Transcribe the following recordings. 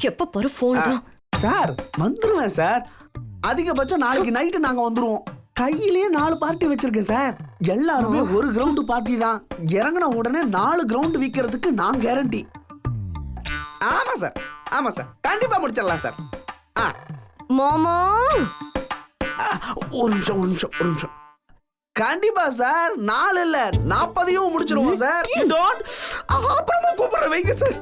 எப்ப பாரு போன் தான். சார் வந்துருவேன் சார். அதிகபட்சம் நாளைக்கு நைட்டு நாங்க வந்துருவோம். கையிலேயே 4 பார்ட்டி வச்சிருக்கேன் சார். எல்லாருமே ஒரு கிரவுண்ட் பார்ட்டி தான். இறங்கின உடனே 4 கிரவுண்ட் விக்கிறதுக்கு நான் கேரண்டி. ஆமா சார், ஆமா சார், கண்டிப்பா முடிச்சிடலாம் சார். மாமா ஒரு நிமிஷம். கண்டிப்பா சார், 4 இல்ல 40 முடிச்சிருவோம் சார். அப்புறமா கூப்பிடுறேன், வைங்க சார்.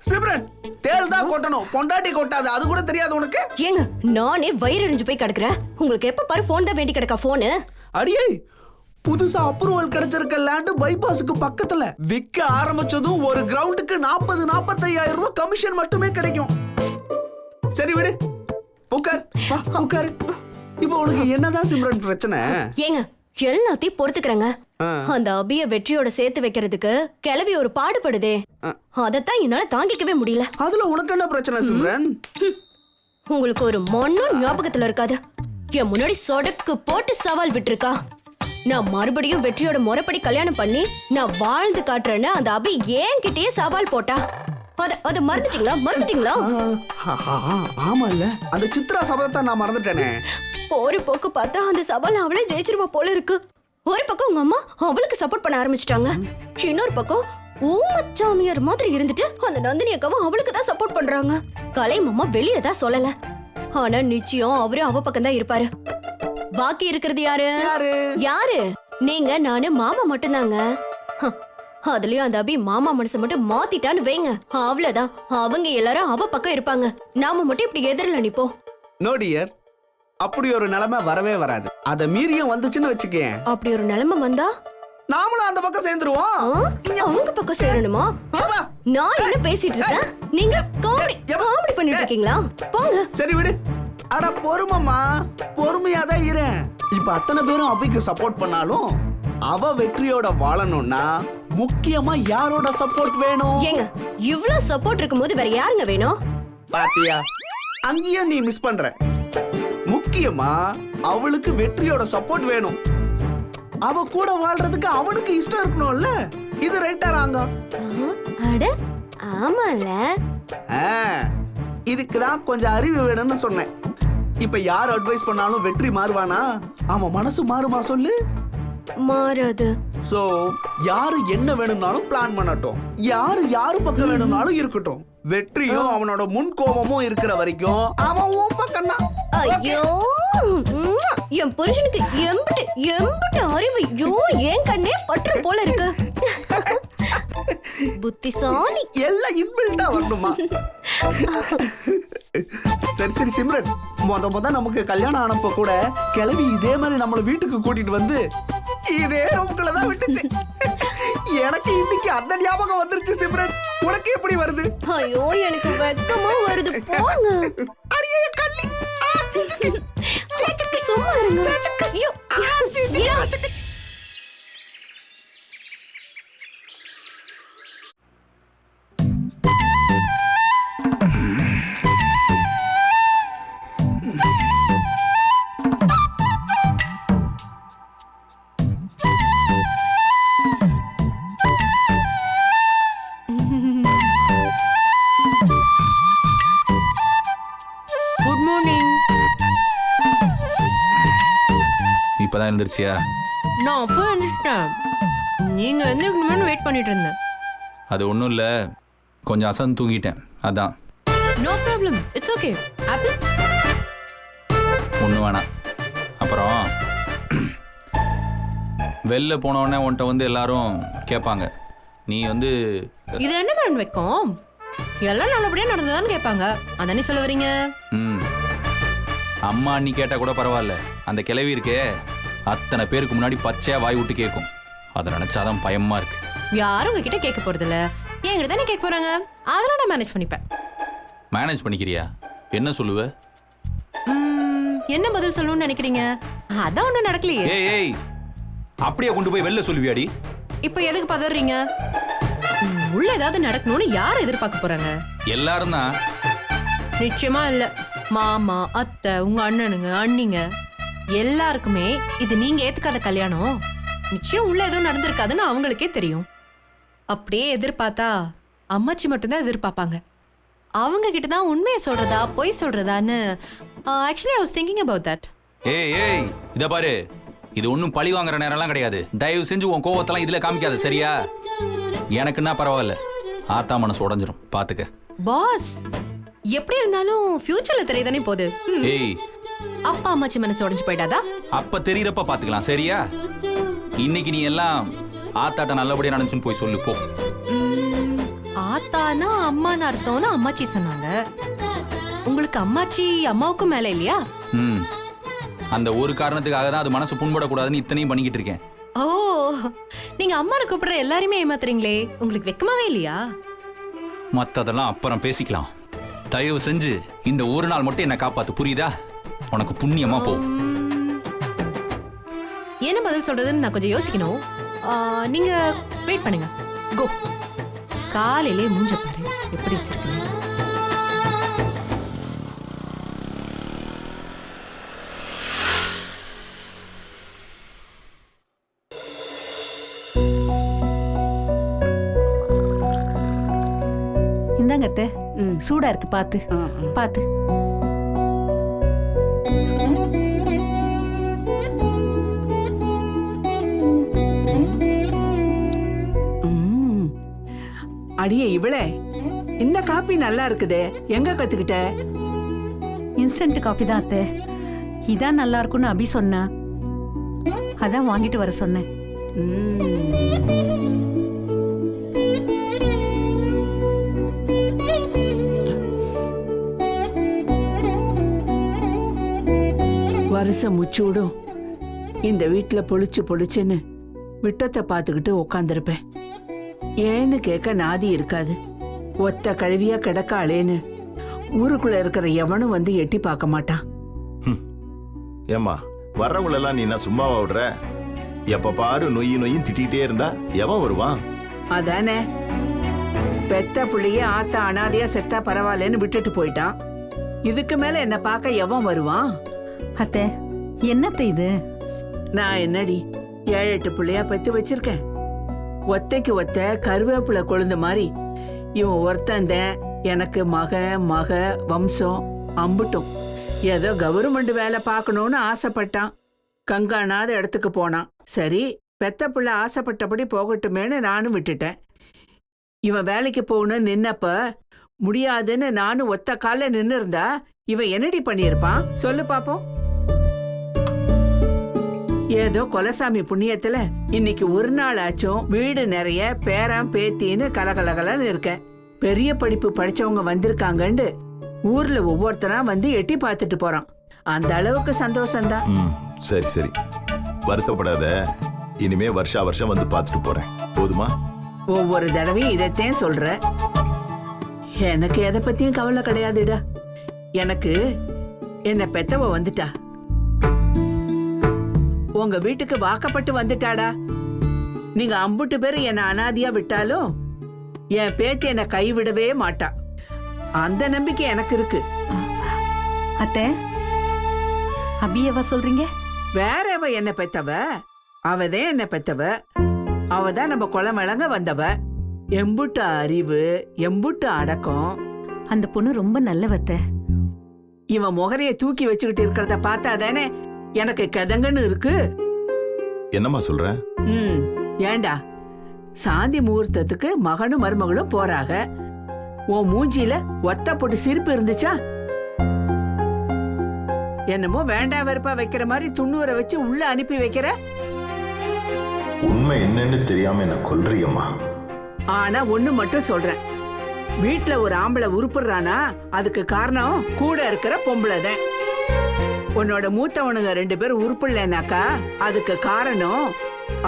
சிம்ரன், தேல் தான் கொட்டணும், பொண்டாட்டி கொட்டாது. அது கூட தெரியாது உனக்கு? ஏங்க நானே வயிறு எரிஞ்சு போய் கிடக்குறேன். உங்களுக்கு எப்ப பாரு போன் தான் வேண்டி கிடக்கா போனு. அடியே, புதுசா அப்ரூவல் கிடைச்சிருக்க லேண்ட் பைபாஸ்க்கு பக்கத்துல விற்க ஆரம்பிச்சதும் ஒரு கிரவுண்டுக்கு 40-45 ரூபாய் கமிஷன் மட்டுமே கிடைக்கும். சரி விடு, உட்கார், வா உட்கார். இப்போ உனக்கு என்னதான் சிம்ரன் பிரச்சனை? ஏங்க எல்லாத்தையும் பொறுத்துக்கிறேங்க. அந்த அபிய வெற்றியோட சேர்த்து வைக்கிறதுக்கு கிளவி ஒரு பாடுபடுதே, அதத்தான் என்னால தாங்கிக்கவே முடியல. அதுல உனக்கு என்ன பிரச்சனை சிம்ரன்? உங்களுக்கு ஒரு மண்ணும் ஞாபகத்துல இருக்காது. என் முன்னாடி சொடக்கு போட்டு சவால் விட்டுருக்கா. நான் மறுபடியும் வெற்றியோட முறைப்படி கல்யாணம் பண்ணி நான் வாழ்ந்து காட்டுறேன்னு அந்த அபி என்கிட்டயே சவால் போட்டா. அத மறந்துட்டீங்களா? ஆமா இல்ல, அந்த சித்ரா சபதத்தை நான் மறந்துட்டேனே. ஒரு போக்கு பார்த்தா அந்த சவால் அவளே ஜெயிச்சிருவா போல இருக்கு. ஒரு பக்கம் உங்க அம்மா அவளுக்கு சப்போர்ட் பண்ண ஆரம்பிச்சிட்டாங்க. இன்னொரு பக்கம் ஊமச்சாமியார் மாதிரி இருந்துட்டு அந்த நந்தினி அக்காவும் அவளுக்கு தான் சப்போர்ட் பண்றாங்க. கலை மாமா வெளியில தான் சொல்லல, ஆனா நிச்சயம் அவரு அவ பக்கம் தான் இருப்பாரு. பாக்கி இருக்கிறது யாரு? நீங்க, நானு, மாமா மட்டும்தாங்க. அதுலயும் அந்த அபி மாமா மனசை மட்டும் மாத்திட்டான்னு வைங்க, அவ்வளவுதான். அவங்க எல்லாரும் அவ பக்கம் இருப்பாங்க, நாம மட்டும் இப்படி எதிரில நிப்போம். நோ டியர், அப்படி ஒரு நிலைமை வரவே வராது. அத மீறியும் வந்துச்சுன்னு வச்சுக்கேன். அப்படி ஒரு நிலைமை வந்தா நாமளும் அந்த பக்கம் சேர்ந்துருவோம். அவங்க பக்கம் சேரணுமா? நான் என்ன பேசிட்டு இருக்கேன், நீங்க காமெடி பண்ணிட்டு இருக்கீங்களா? போங்க. சரி விடு. அட பொறுமம்மா, பொறுமையாதான் இரு. இப்ப அத்தனை பேரும் அபிக்கு சப்போர்ட் பண்ணாலும் அவ வெற்றியோட வாழணும்னா முக்கியமா யாரோட சப்போர்ட் வேணும்? ஏங்க இவ்ளோ சப்போர்ட் இருக்கும்போது வேற யாருங்க வேணும்? பாத்தியா, அங்கேயும் நீ மிஸ் பண்ற. முக்கியமா அவளுக்கு வெற்றியோட சப்போர்ட் வேணும். அவ கூட வாழ்றதுக்கு அவனுக்கு இஷ்டம் இருக்கணும்ல. இது ரைட்டா ராங்கா? அட ஆமால. இதுக்குதான் கொஞ்சம் அறிவு வேணும்னு சொன்னேன். இப்ப யார் அட்வைஸ் பண்ணாலும் வெற்றி மாறுவானா? அவன் மனசு மாறுமா சொல்லு? மாறாது. சோ யாரு என்ன வேணும்னாலும் பிளான் பண்ணட்டும், யாரு பக்கம் வேணும்னாலும் இருக்கட்டும். வெற்றியும் அவனோட முன் கோபமும் இருக்கிற வரைக்கும் அவன் உன் பக்கம் தான். ஐயோ, என் புருஷனுக்கு எம்பிட்டு அறிவு. ஐயோ, என் கண்ணே பற்று போல இருக்கு. புத்திசாலி. எல்லாம் இன்பில்டா வரணுமா? சரி சிம்ரன், முத நமக்கு கல்யாணம் ஆனப்ப கூட கிளவி இதே மாதிரி நம்மள வீட்டுக்கு கூட்டிட்டு வந்து இதே ரூம்குள்ளதான் விட்டுச்சு. எனக்கு இன்னைக்கு அந்த ஞாபகம் வந்துருச்சு சிம்ரன். உனக்கு எப்படி வருது? ஐயோ, எனக்கு வெக்கமா வருது. போங்க. அடியே கள்ளி. சும்மா இருங்க. ஐயோ, இப்பதான் எழுந்திருச்சியா? நான் அப்போ எழுந்திரிட்டேன். நீங்க எழுந்திருக்கணும்னு வெயிட் பண்ணிட்டு இருந்தேன். அது ஒன்றும் இல்லை, கொஞ்சம் அசந்து தூங்கிட்டேன், அதான். No problem, it's okay. Apple ஒன்றும் வேணாம். அப்புறம் வெளில போனோடனே உன்கிட்ட வந்து எல்லாரும் கேட்பாங்க, நீ வந்து இது என்ன மேன் வைக்கும், எல்லாம் நல்லபடியாக நடந்ததான்னு கேட்பாங்க, அதானே சொல்ல வரீங்க? அம்மா அண்ணி கேட்டால் கூட பரவாயில்ல, அந்த கிளவி இருக்கே அத்தனை பேருக்கு முன்னாடி பச்சையாக வாய் விட்டு கேட்கும். அதை நினச்சாதான் பயமாக இருக்கு. யாரும் உங்ககிட்ட கேட்க போகிறதில்ல, என்கிட்ட தானே கேட்க போகிறாங்க, அதெல்லாம் நான் மேனேஜ் பண்ணிப்பேன். மேனேஜ் பண்ணிக்கிறியா? என்ன சொல்லுவ? என்ன பதில் சொல்லணும்னு நினைக்கிறீங்க? அதான் ஒன்றும் நடக்கலையே. ஏய், அப்படியே கொண்டு போய் வெளில சொல்லுவியாடி? இப்போ எதுக்கு பதறீங்க? உள்ள ஏதாவது நடக்கணும்னு யார் எதிர்பார்க்க போறாங்க? எல்லாரும் தான். நிச்சயமா இல்ல. மாமா, அத்தை, உங்க அண்ணனுங்க, அண்ணிங்க எல்லாருக்குமே இது நீங்க ஏத்துக்காத கல்யாணம். நிச்சயம் உள்ள ஏதோ நடந்திருக்காதுன்னு அவங்களுக்கே தெரியும். அப்படியே எதிர்பார்த்தா அம்மாச்சி மட்டும்தான் எதிர்பார்ப்பாங்க. அவங்க கிட்ட தான் உண்மையை சொல்றதா பொய் சொல்றதான்னு actually I was thinking about that. ஏய் இத பாரு, இது ஒன்றும் பழி வாங்குற நேரம்லாம் கிடையாது. தயவு செஞ்சு உன் கோவத்தெல்லாம் இதுல காமிக்காத, சரியா? எனக்குன்னா பரவாயில்ல, ஆத்தா மனசு உடஞ்சிரும், பாத்துக்க. பாஸ், எப்படி இருந்தாலும் ஃபியூச்சர்ல தெரியதானே போகுது. ஏய், அப்பா அம்மாச்சி மனசு உடஞ்சு போயிட்டாதா? அப்ப தெரியறப்ப பாத்துக்கலாம், சரியா? இன்னைக்கு நீ எல்லாம் ஆத்தாட்ட நல்லபடியா நினைச்சுன்னு போய் சொல்லு போ. ஆத்தானா அம்மான்னு அர்த்தம்னு அம்மாச்சி சொன்னாங்க. உங்களுக்கு அம்மாச்சி அம்மாவுக்கும் மேல இல்லையா? அந்த ஒரு காரணத்துக்காக தான் அது மனசு புண்படக்கூடாதுன்னு இத்தனையும் பண்ணிக்கிட்டு இருக்கேன். ஓ, நீங்க அம்மாவை கூப்பிடுற எல்லாருமே ஏமாத்துறீங்களே, உங்களுக்கு வெக்கமாவே இல்லையா? மத்ததெல்லாம் அப்புறம் பேசிக்கலாம். தயவு செஞ்சு இந்த ஒரு நாள் மட்டும் என்ன காப்பாத்து, புரியுதா? உனக்கு புண்ணியமா போ. என்ன பதில் சொல்றதுன்னு நான் கொஞ்சம் யோசிக்கணும். நீங்க வெயிட் பண்ணுங்க. கோ. காலையிலே மூஞ்ச பாரு எப்படி வச்சிருக்கீங்க. இந்தாங்க அத்தை, சூடா இருக்கு, பாத்து பாத்து. அடியே இவளே, இந்த காபி நல்லா இருக்குதே, எங்க கத்துக்கிட்ட? இன்ஸ்டன்ட் காஃபி தான் அத்தை, இதான் நல்லா இருக்கும்னு அபி சொன்னா, அதான் வாங்கிட்டு வர சொன்னேன். வருஷம் முச்சூடும் இந்த வீட்டுல பொழிச்சு பொழிச்சுன்னு விட்டத்தை பார்த்துக்கிட்டு உக்காந்துருப்பேன். ஏன்னு கேட்க நாதி இருக்காது. ஒத்த கழுவியா கிடக்காளேன்னு ஊருக்குள்ள இருக்கிற எவனும் வந்து எட்டி பார்க்க மாட்டான். ஏம்மா, வர்றவங்களெல்லாம் நீ என்ன சும்மாவா விடுற? எப்ப பாரு நொய்யும் திட்டிகிட்டே இருந்தா எவன் வருவான்? அதானே, பெத்த புள்ளைய ஆத்தா அனாதையா செத்தா பரவாயில்லன்னு விட்டுட்டு போயிட்டான். இதுக்கு மேல என்ன பார்க்க எவன் வருவான்? அத்தை, என்னத்தை இது? நான் என்னடி 7-8 பிள்ளையா பெத்து வச்சிருக்கேன். ஒத்தைக்கு ஒத்த கருவேப்பிலை கொழுந்த மாதிரி இவன் ஒருத்தந்த எனக்கு மக வம்சம் அம்புட்டும். ஏதோ கவர்மெண்ட் வேலை பார்க்கணும்னு ஆசைப்பட்டான். கங்கானாத இடத்துக்கு போனான். சரி, பெத்த பிள்ளை ஆசைப்பட்டபடி போகட்டுமேன்னு நானும் விட்டுட்டேன். இவன் வேலைக்கு போகணும்னு நின்னப்ப முடியாதுன்னு நானும் ஒத்த கால நின்னு இருந்தா இவன் என்னடி பண்ணியிருப்பான் சொல்லு பாப்போம். ஏதோ கொலசாமி புண்ணியத்துல இன்னைக்கு ஒரு நாள் ஆச்சும் வீடு நிறைய பேரம் பேத்தின்னு கலகலகலன்னு இருக்கேன். பெரிய படிப்பு படிச்சவங்க வந்திருக்காங்கன்னு ஊர்ல ஒவ்வொருத்தரா வந்து எட்டி பார்த்துட்டு போறான். அந்த அளவுக்கு சந்தோஷம்தான். சரி சரி, வருத்தப்படாத. இனிமே வருஷா வருஷம் வந்து பார்த்துட்டு போறேன், போதுமா? ஒவ்வொரு தடவையும் இதைத்தான் சொல்ற. எனக்கு எதை பத்தியும் கவலை கிடையாதுடா. எனக்கு என்ன பெத்தவ வந்துட்டா, உங்க வீட்டுக்கு வாக்கப்பட்டு வந்துட்டாடா. நீங்க அம்புட்டு பேரு என்ன அனாதியா விட்டாலும் என் பேத்தி என்ன கைவிடவே மாட்டா. அந்த நம்பிக்கை எனக்கு இருக்கு. அத்தை, அபியவா சொல்றீங்க? வேற அவ என்ன பெத்தவ? அவதான் என்ன பெத்தவ. அவதான் நம்ம குளம் விளங்க வந்தவ. எம்புட்டு அறிவு, எம்புட்டு அடக்கம். அந்த பொண்ணு ரொம்ப நல்லவத்த. இவன் முகரைய தூக்கி வச்சுக்கிட்டு இருக்கிறத பார்த்தா தானே எனக்கு கதங்கன்னு இருக்கு. என்னம்மா சொல்ற? ஏண்டா, சாந்தி முகூர்த்தத்துக்கு மகனும் மருமகளும் போறாங்க. உன் மூஞ்சியில ஒத்த போட்டு சிரிப்பு இருந்துச்சா? என்னமோ வேண்டா வெறுப்பா வைக்கிற மாதிரி துண்ணூரை வச்சு உள்ள அனுப்பி வைக்கிற. உண்மை என்னன்னு தெரியாம என்ன கொல்றியம்மா. ஆனா ஒண்ணு மட்டும் சொல்றேன், வீட்டுல ஒரு ஆம்பளை உருப்புறானா அதுக்கு காரணம் கூட இருக்கிற பொம்பளை தான். உன்னோட மூத்தவனுங்க 2 பேர் உருப்பிடலனாக்கா அதுக்கு காரணம்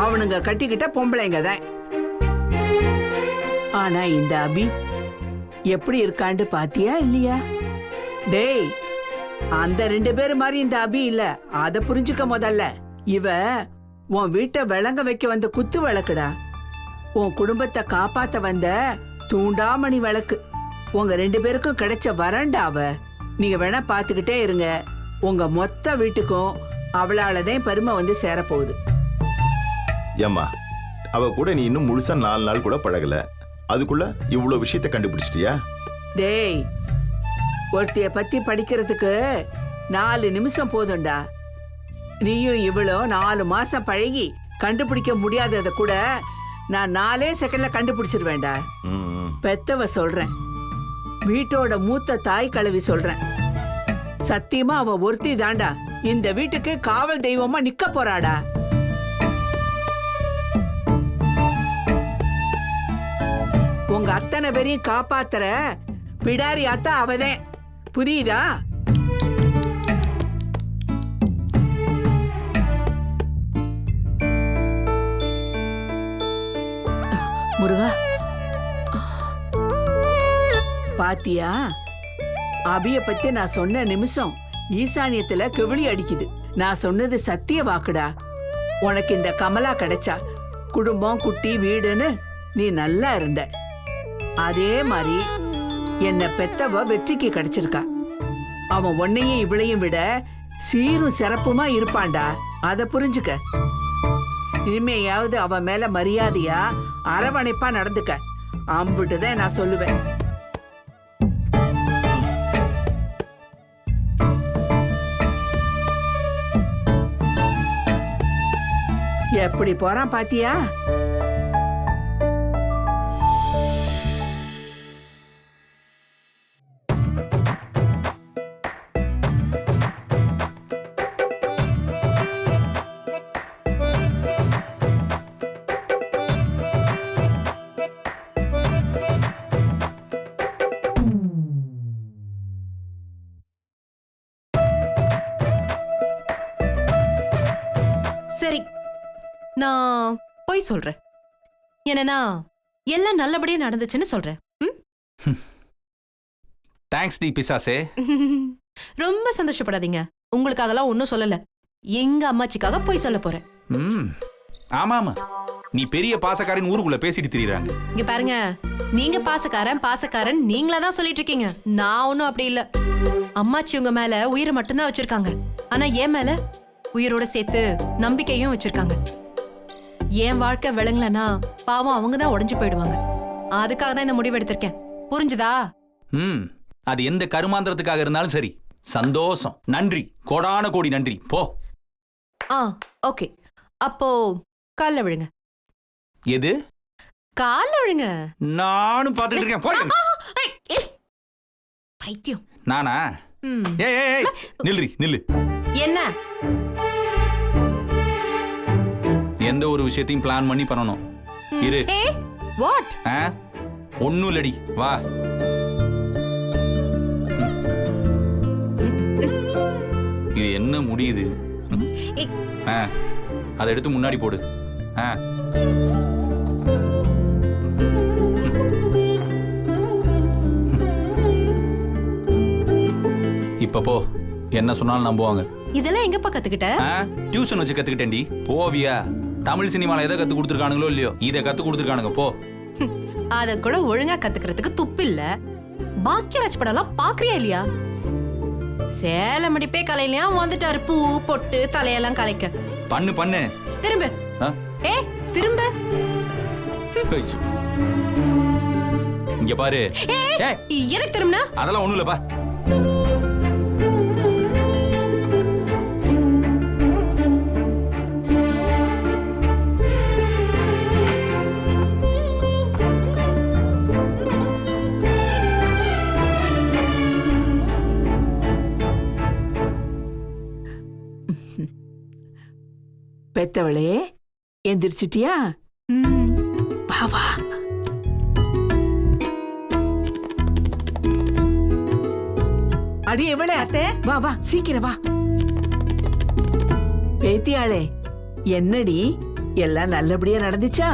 அவனுங்க கட்டிக்கிட்ட பொம்பளைங்க தான். ஆனா இந்த அபி எப்படி இருக்காண்டு பாத்தியா இல்லையா? டேய், அந்த 2 பேர் மாதிரி இந்த அபி இல்ல, அத புரிஞ்சுக்க முதல்ல. இவ உன் வீட்டை விளங்க வைக்க வந்த குத்து விளக்குடா. உன் குடும்பத்தை காப்பாத்த வந்த தூண்டாமணி விளக்கு. உங்க 2 பேருக்கும் கிடைச்ச வரண்டாவ. நீங்க வேணா பாத்துக்கிட்டே இருங்க, உங்க மொத்த வீட்டுக்கும் அவளாலதான் பெருமை வந்து சேரப்போகுது. ஏம்மா, அவ கூட நீ இன்னும் முழுசா 4 நாள் கூட பழகல, அதுக்குள்ள இவ்வளவு விஷயத்த கண்டுபிடிச்சிட்டியா? டேய், ஒருத்தைய பத்தி படிக்கிறதுக்கு 4 நிமிஷம் போதும்டா. நீயும் இவ்வளோ 4 மாசம் பழகி கண்டுபிடிக்க முடியாததை கூட நான் 4 செகண்ட்ல கண்டுபிடிச்சிருவேன்டா. பெத்தவ சொல்றேன், வீட்டோட மூத்த தாய் கழுவி சொல்றேன். சத்தியமா அவ ஒருத்தி தாண்டா இந்த வீட்டுக்கு காவல் தெய்வமா நிக்க போறாடா. உங்க அத்தனை பேரையும் காப்பாத்துற பிடாரி அத்தா அவதே. புரியுதா? முருகா, பாத்தியா? அபிய பத்தி நான் சொன்ன நிமிஷம் ஈசானியத்துல கிவிழி அடிக்குது. நான் சொன்னது சத்திய வாக்குடா. உனக்கு இந்த கமலா கிடைச்சா குடும்பம் குட்டி வீடுன்னு நீ நல்லா இருந்த. அதே மாதிரி என்ன பெத்தவ வெற்றிக்கு கிடைச்சிருக்கா. அவன் உன்னையும் இவளையும் விட சீரும் சிறப்புமா இருப்பான்டா. அத புரிஞ்சுக்க. இனிமையாவது அவன் மேல மரியாதையா அரவணைப்பா நடந்துக்க. அம்பிட்டுதான் நான் சொல்லுவேன். எப்படி போறான் பாத்தியா? சரி, நான் போய் சொல்றேன். என்னன்னா எல்லாம் நல்லபடியா நடந்துச்சுன்னு சொல்றேன். தேங்க்ஸ் டி பிசாசே. ரொம்ப சந்தோஷப்படாதீங்க. உங்களுக்காகலாம் ஒன்னும் சொல்லல. எங்க அம்மாச்சிக்காக போய் சொல்ல போறேன். ஆமா ஆமா, நீ பெரிய பாசக்காரன் ஊருக்குள்ள பேசிட்டு திரியறாங்க. இங்க பாருங்க, நீங்க பாசக்காரன் நீங்களா தான் சொல்லிட்டு இருக்கீங்க. நான் ஒன்னும் அப்படி இல்ல. அம்மாச்சி உங்க மேல உயிரை மட்டும்தான் வச்சிருக்காங்க. ஆனா என் மேல உயிரோட சேர்த்து நம்பிக்கையும் வச்சிருக்காங்க. என் வாழ்க்கை விளங்கலனா பாவம் அவங்க தான் உடைஞ்சு போயிடுவாங்க. அதுக்காக தான் இந்த முடிவு எடுத்திருக்கேன். புரிஞ்சுதா? அது எந்த கருமாந்திரத்துக்காக இருந்தாலும் சரி. சந்தோஷம். நன்றி, கோடான கோடி நன்றி. போ. ஓகே. அப்போ கால்ல விழுங்க. எது? கால்ல விழுங்க. நானும் பாத்துட்டு இருக்கேன். போய். பைத்தியம். நானா? ஏய் நில்லு. என்ன? எந்த ஒரு விஷயத்தையும் பிளான் பண்ணி பண்ணணும். இரு. வாட்? ஒண்ணும் இல்லடி, வா. இது என்ன முடியுது? அதை எடுத்து முன்னாடி போடு. இப்ப போ. என்ன சொன்னாலும் நம்புவாங்க. இதெல்லாம் எங்கப்பா கத்துக்கிட்ட? டியூஷன் வச்சு கத்துக்கிட்டேன்டி. போவியா? தமிழ் சினிமால எதை கத்து கொடுத்துருக்கானுங்களோ இல்லையோ, இதை கத்து கொடுத்துருக்கானுங்க. போ. அத கூட ஒழுங்கா கத்துக்கிறதுக்கு துப்பு இல்ல. பாக்கியராஜ் படம்லாம் பாக்குறியா இல்லையா? சேலம் அடிப்பே கலையிலயா வந்துட்டாரு. பூ பொட்டு தலையெல்லாம் கலைக்க. பண்ணு. திரும்ப. திரும்ப. இங்க பாரு. எதுக்கு திரும்பினா? அதெல்லாம் ஒண்ணும் இல்லப்பா. பெத்தவளே, எந்திரிச்சிட்டியா? வா. அடி எவளே அத்தை, வா சீக்கிரம் வா. பேத்தியாளே, என்னடி எல்லாம் நல்லபடியா நடந்துச்சா?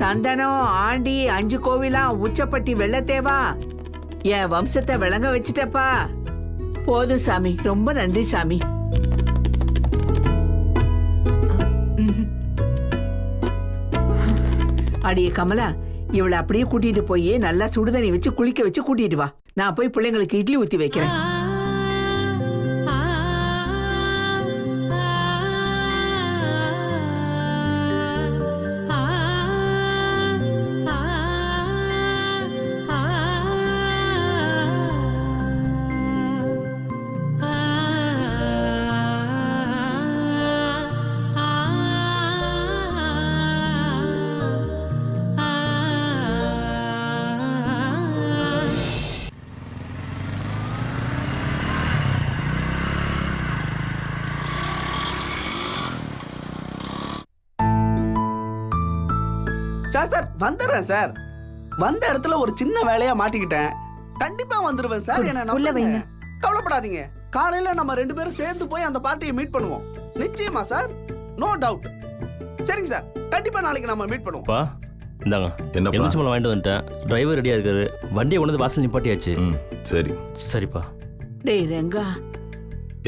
சந்தனம் ஆண்டி 5 கோவிலா உச்சப்பட்டி வெள்ளத்தேவா என் வம்சத்தை விளங்க வச்சுட்டப்பா. போதும் சாமி, ரொம்ப நன்றி சாமி. அடியே கமலா, இவளை அப்படியே கூட்டிட்டு போய் நல்லா சுடுதண்ணி வச்சு குளிக்க வச்சு கூட்டிட்டு வா. நான் போய் பிள்ளைங்களுக்கு இட்லி ஊத்தி வைக்கிறேன். வந்துடுறேன் சார். வந்த இடத்துல ஒரு சின்ன வேலையா மாட்டிக்கிட்டேன். கண்டிப்பா வந்துருவேன் சார். என்ன உள்ள வைங்க. நம்புங்க. கவலைப்படாதீங்க. காலையில நம்ம 2 பேரும் சேர்ந்து போய் அந்த பார்ட்டியை மீட் பண்ணுவோம். நிச்சயமா சார், நோ டவுட். சரிங்க சார், கண்டிப்பா நாளைக்கு நம்ம மீட் பண்ணுவோம். பா இந்தாங்க, என்னப்பா? எலுமிச்சம்பழம் வாங்கிட்டு வந்துட்டேன். டிரைவர் ரெடியா இருக்காரு. வண்டியை கொண்டு வந்து வாசல் நிப்பாட்டியாச்சு. சரி. சரிப்பா. டேய் ரங்கா,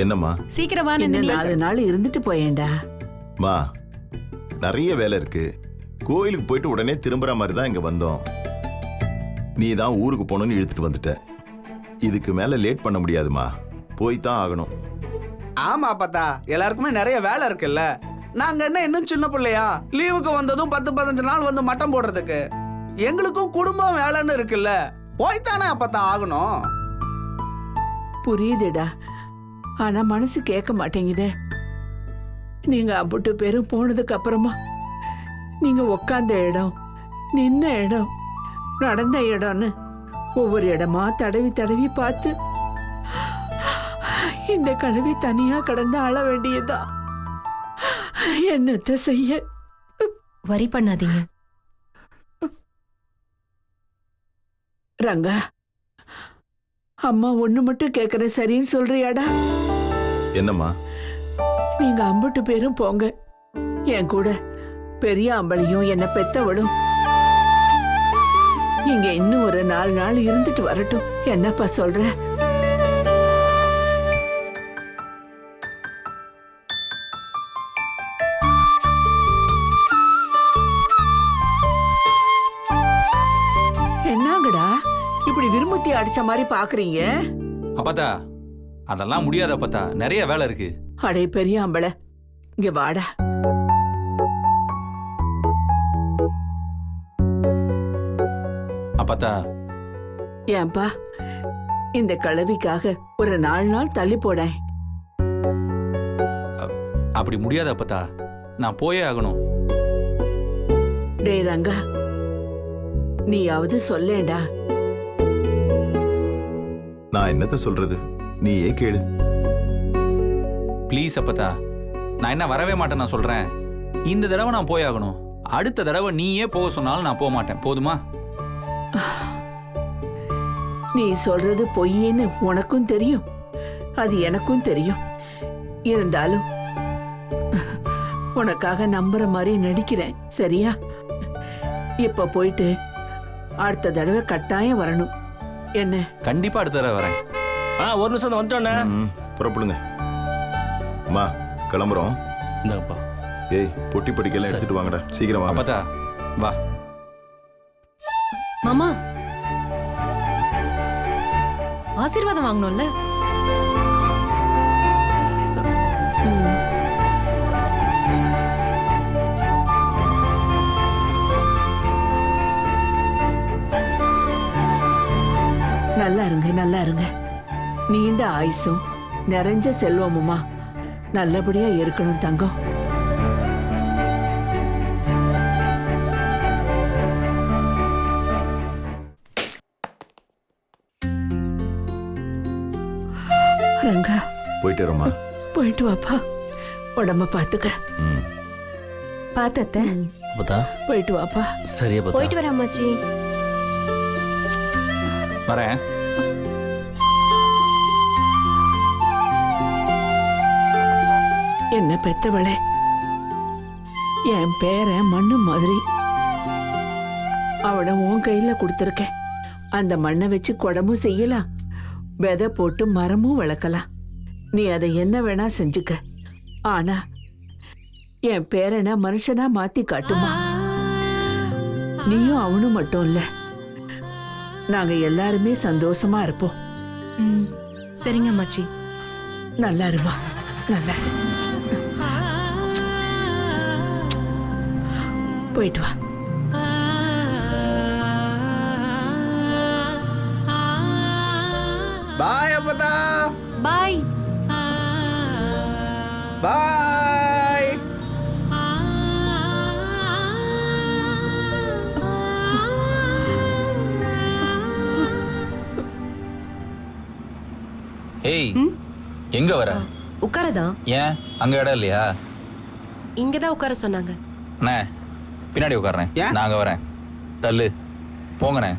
என்னம்மா? சீக்கிரம் வா இன்னும் நந்தினி. 4 நாள் இருந்துட்டு போயேன்டா. மா, நிறைய வேலை இருக்கு. கோயிலுக்கு போயிட்டு உடனே திரும்புற மாதிரி தான் இங்க வந்தோம். நீ தான் ஊருக்கு போகணும்னு இழுத்துட்டு வந்துட்ட. இதுக்கு மேல லேட் பண்ண முடியாதுமா, போய் தான் ஆகணும். ஆமா பார்த்தா, எல்லாருக்குமே நிறைய வேலை இருக்குல்ல. நாங்க என்ன இன்னும் சின்ன பிள்ளையா? லீவுக்கு வந்ததும் 10-15 நாள் வந்து மட்டம் போடுறதுக்கு. எங்களுக்கும் குடும்பம் வேலைன்னு இருக்குல்ல, போய்த்தானே அப்பதான் ஆகணும். புரியுதுடா, ஆனா மனசு கேட்க மாட்டேங்குதே. நீங்க அம்புட்டு பேரும் போனதுக்கு அப்புறமா நீங்க உக்காந்த இடம், நின்ன இடம், நடந்த இடம்னு ஒவ்வொரு இடமா தடவி தடவி பார்த்து இந்த கழுவி தனியா கடந்து ஆள வேண்டியதுதான். என்னத்த செய்ய? வரி பண்ணாதீங்க. ரங்கா, அம்மா ஒண்ணு மட்டும் கேக்குறேன், சரின்னு சொல்றியாடா? என்னம்மா? நீங்க அம்புட்டு பேரும் போங்க. என் கூட பெரிய அம்பளையும் என்ன பெத்தவளும் இங்க இன்னும் ஒரு 4 நாள் இருந்துட்டு வரட்டும். என்னப்பா சொல்ற? என்னங்கடா இப்படி விரும்புத்தி அடிச்ச மாதிரி பாக்குறீங்க? அப்பத்தா அதெல்லாம் முடியாது அப்பத்தா, நிறைய வேலை இருக்கு. அடே பெரிய அம்பளை, இங்க வாடா. அப்பத்தா ஏன்பா, இந்த கிழவிக்காக ஒரு 4 நாள் தள்ளி போட. அப்படி முடியாது அப்பத்தா, நான் போயே ஆகணும். டேய் ரங்கா, நீயாவது சொல்லேண்டா. நான் என்னத்த சொல்றது, நீயே கேளு. ப்ளீஸ் அப்பத்தா, நான் என்ன வரவே மாட்டேன். நான் சொல்றேன், இந்த தடவை நான் போய் ஆகணும். அடுத்த தடவை நீயே போக சொன்னாலும் நான் போக மாட்டேன். போதுமா? நீ சொல்றது பொய்ன்னு உனக்கும் தெரியும், அது எனக்கும் தெரியும். இருந்தாலும் உனக்காக நம்புற மாதிரி நடிக்கிறேன், சரியா? இப்ப போயிட்டு அடுத்த தடவை கட்டாயம் வரணும். என்ன? கண்டிப்பா அடுத்த தடவை வரேன். ஒரு நிமிஷம் வந்துட்டோண்ணே. புறப்படுங்க. அம்மா கிளம்புறோம். இந்தாங்கப்பா. ஏய், பொட்டி படிக்கலாம் எடுத்துட்டு வாங்கடா, சீக்கிரம் வாங்க. அப்பத்தா வா. மாமா, ஆசீர்வாதம் வாங்கணும்ல. நல்லா இருங்க, நல்லா இருங்க. நீண்ட ஆயுசும் நிறைஞ்ச செல்வமுமா நல்லபடியா இருக்கணும் தங்கம். ரங்கா, போயிட்டு வரமா. போயிட்டு வாப்பா, உடம்ப பாத்துக்க. பாத்தத்த அப்பத்தா போயிட்டு வாப்பா. சரியா பார்த்தா. போயிட்டு வரேன் அம்மாச்சி. வரேன். என்ன பெத்தவளே, என் பேரன் மண்ணு மாதிரி. அவனை உன் கையில கொடுத்துருக்கேன். அந்த மண்ணை வச்சு குடமும் செய்யலாம், விதை போட்டு மரமும் வளர்க்கலாம். நீ அதை என்ன வேணா செஞ்சுக்க. ஆனா என் பேரனை மனுஷனா மாத்தி காட்டுமா. நீயும் அவனும் மட்டும் இல்ல, நாங்க எல்லாருமே சந்தோஷமா இருப்போம். சரிங்க அம்மாச்சி. நல்லா இருமா, நல்லா இரு. போயிட்டு வா. பாய் அப்பதா. பாய். பாய். ஏய், எங்க வர? உட்காரதான். ஏன் அங்க இடம் இல்லையா? இங்கதான் உட்கார சொன்னாங்க. அண்ணே, பின்னாடி உட்கார்றேன். ஏன்? நான் அங்க வரேன். தள்ளு போங்கண்ணே